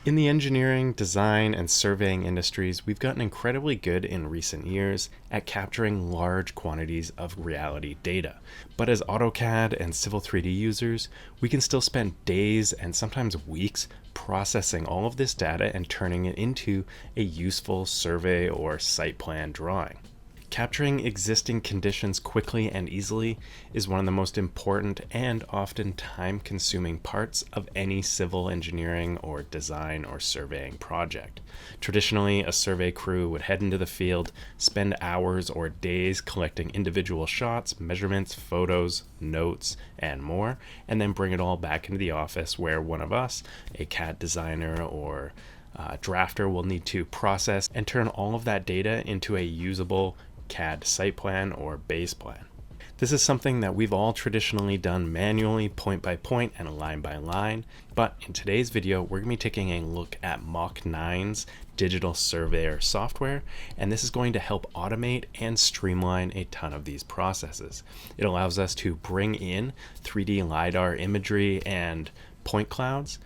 In the engineering, design, and surveying industries, we've gotten incredibly good in recent years at capturing large quantities of reality data. But as AutoCAD and Civil 3D users, we can still spend days and sometimes weeks processing all of this data and turning it into a useful survey or site plan drawing. Capturing existing conditions quickly and easily is one of the most important and often time-consuming parts of any civil engineering or design or surveying project. Traditionally, a survey crew would head into the field, spend hours or days collecting individual shots, measurements, photos, notes, and more, and then bring it all back into the office where one of us, a CAD designer or drafter, will need to process and turn all of that data into a usable CAD site plan or base plan. This is something that we've all traditionally done manually, point by point and line by line, but in today's video we're going to be taking a look at Mach9's Digital Surveyor software, and this is going to help automate and streamline a ton of these processes. It allows us to bring in 3D LiDAR imagery and point clouds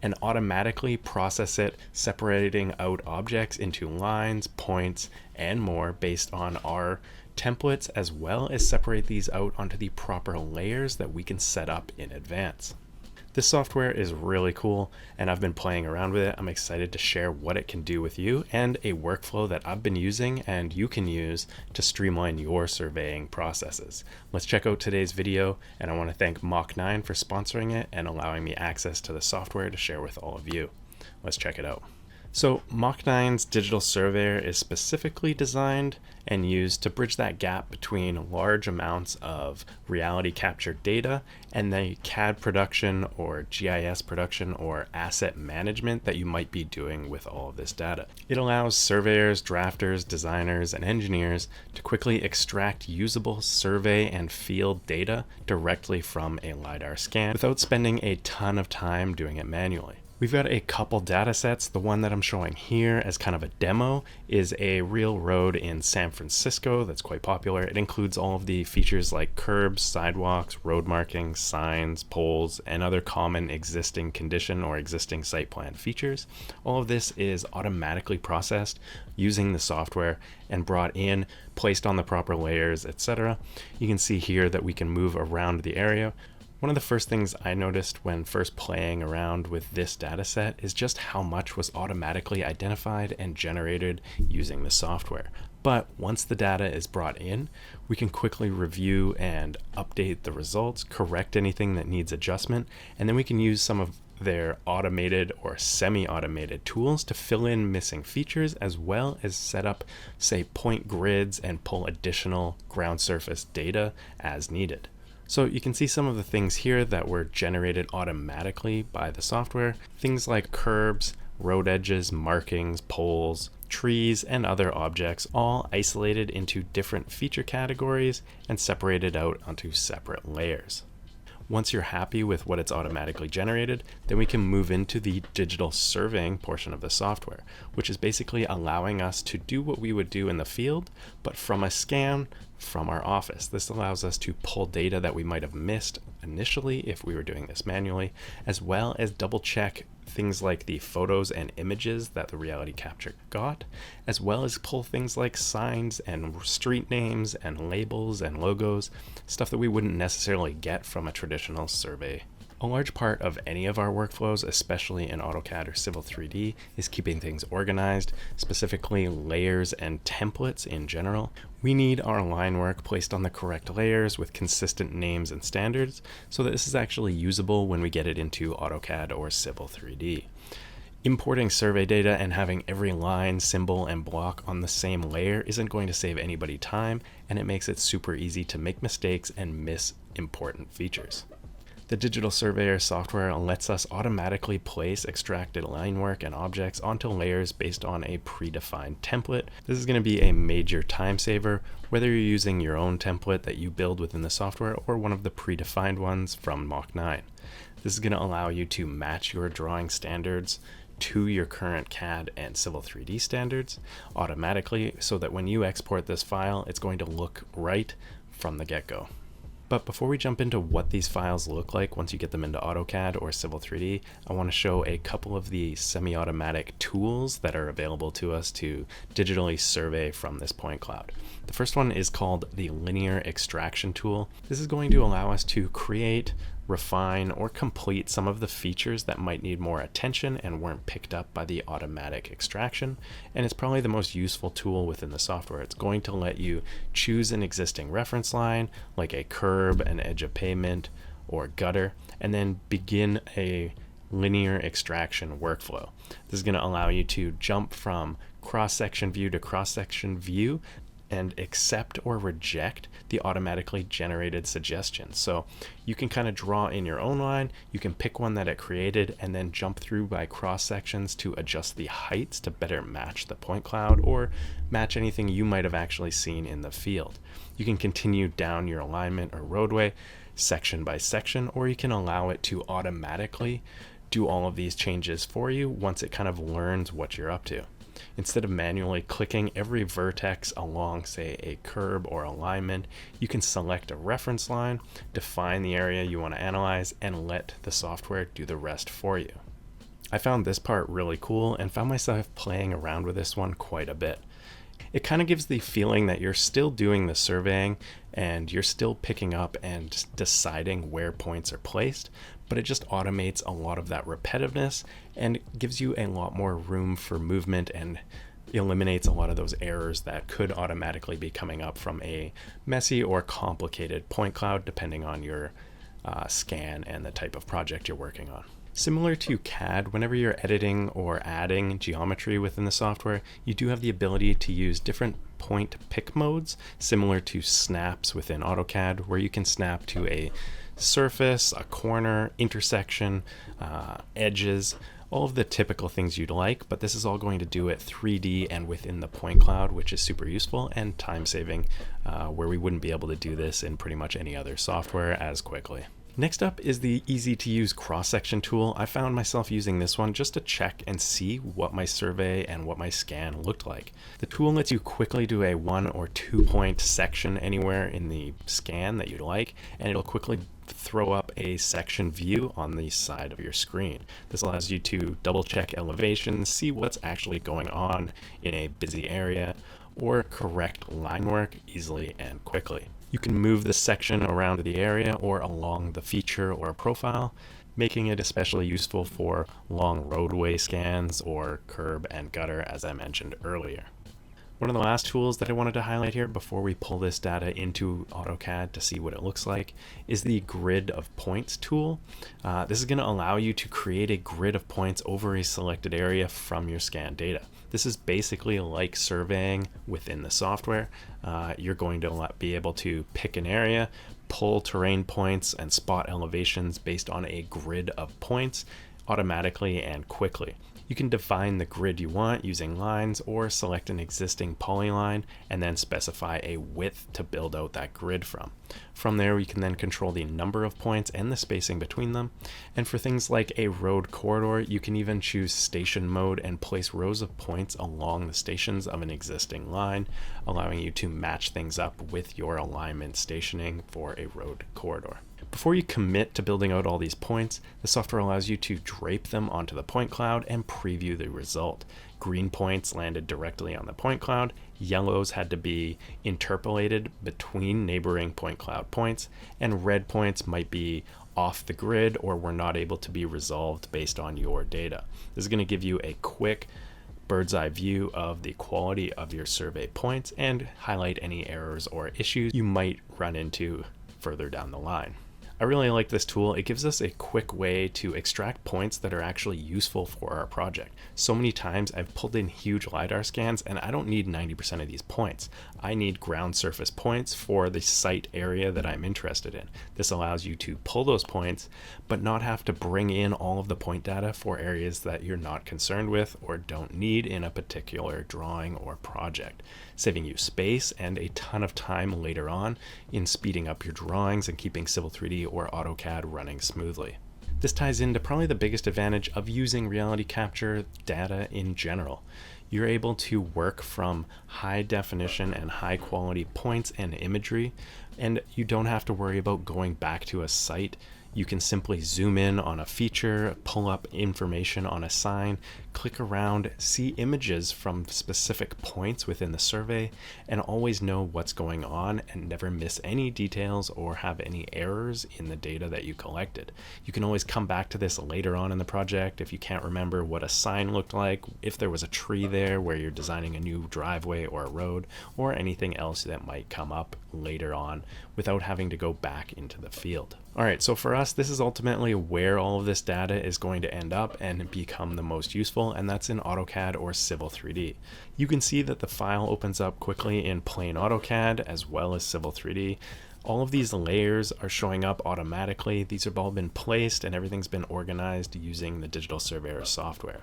and automatically process it, separating out objects into lines, points, and more based on our templates, as well as separate these out onto the proper layers that we can set up in advance. This software is really cool, and I've been playing around with it. I'm excited to share what it can do with you and a workflow that I've been using and you can use to streamline your surveying processes. Let's check out today's video, and I want to thank Mach9 for sponsoring it and allowing me access to the software to share with all of you. Let's check it out. So Mach9's Digital Surveyor is specifically designed and used to bridge that gap between large amounts of reality captured data and the CAD production or GIS production or asset management that you might be doing with all of this data. It allows surveyors, drafters, designers, and engineers to quickly extract usable survey and field data directly from a LiDAR scan without spending a ton of time doing it manually. We've got a couple data sets. The one that I'm showing here as kind of a demo is a real road in San Francisco that's quite popular. It includes all of the features like curbs, sidewalks, road markings, signs, poles, and other common existing condition or existing site plan features. All of this is automatically processed using the software and brought in, placed on the proper layers, etc. You can see here that we can move around the area. One of the first things I noticed when first playing around with this dataset is just how much was automatically identified and generated using the software. But once the data is brought in, we can quickly review and update the results, correct anything that needs adjustment, and then we can use some of their automated or semi-automated tools to fill in missing features, as well as set up, say, point grids and pull additional ground surface data as needed. So you can see some of the things here that were generated automatically by the software. Things like curbs, road edges, markings, poles, trees, and other objects, all isolated into different feature categories and separated out onto separate layers. Once you're happy with what it's automatically generated, then we can move into the digital surveying portion of the software, which is basically allowing us to do what we would do in the field, but from a scan from our office. This allows us to pull data that we might have missed initially if we were doing this manually, as well as double check things like the photos and images that the reality capture got, as well as pull things like signs and street names and labels and logos, stuff that we wouldn't necessarily get from a traditional survey. A large part of any of our workflows, especially in AutoCAD or Civil 3D, is keeping things organized, specifically layers and templates in general. We need our line work placed on the correct layers with consistent names and standards, so that this is actually usable when we get it into AutoCAD or Civil 3D. Importing survey data and having every line, symbol, and block on the same layer isn't going to save anybody time, and it makes it super easy to make mistakes and miss important features. The Digital Surveyor software lets us automatically place extracted line work and objects onto layers based on a predefined template. This is going to be a major time saver, whether you're using your own template that you build within the software or one of the predefined ones from Mach9. This is going to allow you to match your drawing standards to your current CAD and Civil 3D standards automatically, so that when you export this file, it's going to look right from the get-go. But before we jump into what these files look like once you get them into AutoCAD or Civil 3D, I want to show a couple of the semi-automatic tools that are available to us to digitally survey from this point cloud. The first one is called the Linear Extraction tool. This is going to allow us to create, refine, or complete some of the features that might need more attention and weren't picked up by the automatic extraction. And it's probably the most useful tool within the software. It's going to let you choose an existing reference line, like a curb, an edge of pavement, or gutter, and then begin a linear extraction workflow. This is going to allow you to jump from cross-section view to cross-section view and accept or reject the automatically generated suggestions. So you can kind of draw in your own line, you can pick one that it created, and then jump through by cross sections to adjust the heights to better match the point cloud or match anything you might have actually seen in the field. You can continue down your alignment or roadway section by section, or you can allow it to automatically do all of these changes for you once it kind of learns what you're up to. Instead of manually clicking every vertex along, say, a curb or alignment, you can select a reference line, define the area you want to analyze, and let the software do the rest for you. I found this part really cool and found myself playing around with this one quite a bit. It kind of gives the feeling that you're still doing the surveying and you're still picking up and deciding where points are placed, but it just automates a lot of that repetitiveness and gives you a lot more room for movement and eliminates a lot of those errors that could automatically be coming up from a messy or complicated point cloud, depending on your scan and the type of project you're working on. Similar to CAD, whenever you're editing or adding geometry within the software, you do have the ability to use different point pick modes, similar to snaps within AutoCAD, where you can snap to a surface, a corner, intersection, edges, all of the typical things you'd like, but this is all going to do it 3D and within the point cloud, which is super useful and time saving, where we wouldn't be able to do this in pretty much any other software as quickly. Next up is the easy to use cross-section tool. I found myself using this one just to check and see what my survey and what my scan looked like. The tool lets you quickly do a 1 or 2 point section anywhere in the scan that you'd like, and it'll quickly throw up a section view on the side of your screen. This allows you to double check elevations, see what's actually going on in a busy area, or correct line work easily and quickly. You can move the section around the area or along the feature or profile, making it especially useful for long roadway scans or curb and gutter, as I mentioned earlier. One of the last tools that I wanted to highlight here before we pull this data into AutoCAD to see what it looks like is the grid of points tool. This is going to allow you to create a grid of points over a selected area from your scan data. This is basically like surveying within the software. You're going to be able to pick an area, pull terrain points and spot elevations based on a grid of points automatically and quickly. You can define the grid you want using lines or select an existing polyline and then specify a width to build out that grid from. From there, you can then control the number of points and the spacing between them. And for things like a road corridor, you can even choose station mode and place rows of points along the stations of an existing line, allowing you to match things up with your alignment stationing for a road corridor. Before you commit to building out all these points, the software allows you to drape them onto the point cloud and preview the result. Green points landed directly on the point cloud, yellows had to be interpolated between neighboring point cloud points, and red points might be off the grid or were not able to be resolved based on your data. This is going to give you a quick bird's eye view of the quality of your survey points and highlight any errors or issues you might run into further down the line. I really like this tool. It gives us a quick way to extract points that are actually useful for our project. So many times I've pulled in huge LiDAR scans and I don't need 90% of these points. I need ground surface points for the site area that I'm interested in. This allows you to pull those points, but not have to bring in all of the point data for areas that you're not concerned with or don't need in a particular drawing or project, saving you space and a ton of time later on in speeding up your drawings and keeping Civil 3D or AutoCAD running smoothly. This ties into probably the biggest advantage of using reality capture data in general. You're able to work from high definition and high quality points and imagery, and you don't have to worry about going back to a site. You can simply zoom in on a feature, pull up information on a sign, click around, see images from specific points within the survey, and always know what's going on and never miss any details or have any errors in the data that you collected. You can always come back to this later on in the project if you can't remember what a sign looked like, if there was a tree there where you're designing a new driveway or a road, or anything else that might come up later on without having to go back into the field. All right, so for us, this is ultimately where all of this data is going to end up and become the most useful, and that's in AutoCAD or Civil 3D. You can see that the file opens up quickly in plain AutoCAD as well as Civil 3D. All of these layers are showing up automatically. These have all been placed and everything's been organized using the Digital Surveyor software.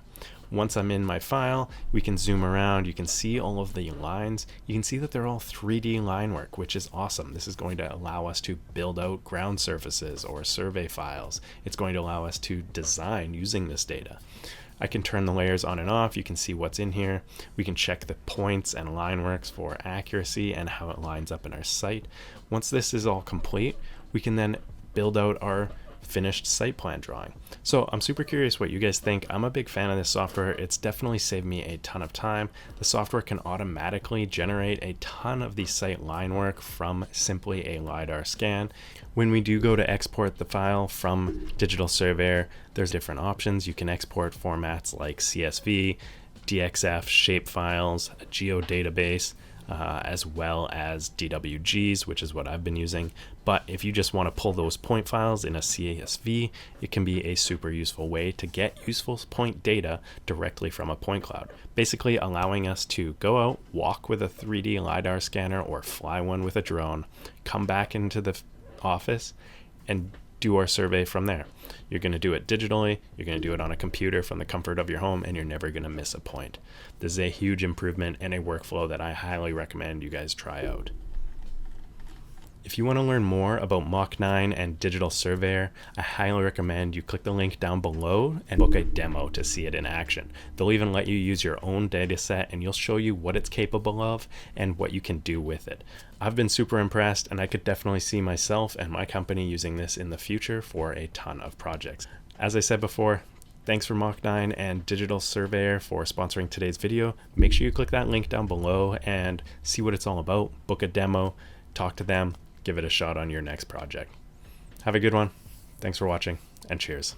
Once I'm in my file, we can zoom around. You can see all of the lines. You can see that they're all 3D line work, which is awesome. This is going to allow us to build out ground surfaces or survey files. It's going to allow us to design using this data. I can turn the layers on and off. You can see what's in here. We can check the points and line works for accuracy and how it lines up in our site. Once this is all complete, we can then build out our finished site plan drawing. So I'm super curious what you guys think. I'm a big fan of this software. It's definitely saved me a ton of time. The software can automatically generate a ton of the site line work from simply a LiDAR scan. When we do go to export the file from Digital Surveyor, there's different options. You can export formats like CSV, DXF, shape files, a geodatabase, as well as DWGs, which is what I've been using. But if you just want to pull those point files in a CSV, it can be a super useful way to get useful point data directly from a point cloud, basically allowing us to go out, walk with a 3D LiDAR scanner or fly one with a drone, come back into the office and do our survey from there. You're going to do it digitally, you're going to do it on a computer from the comfort of your home, and you're never going to miss a point. This is a huge improvement and a workflow that I highly recommend you guys try out. If you want to learn more about Mach9 and Digital Surveyor, I highly recommend you click the link down below and book a demo to see it in action. They'll even let you use your own data set and you'll show you what it's capable of and what you can do with it. I've been super impressed and I could definitely see myself and my company using this in the future for a ton of projects. As I said before, thanks for Mach9 and Digital Surveyor for sponsoring today's video. Make sure you click that link down below and see what it's all about. Book a demo, talk to them, give it a shot on your next project. Have a good one. Thanks for watching, and cheers.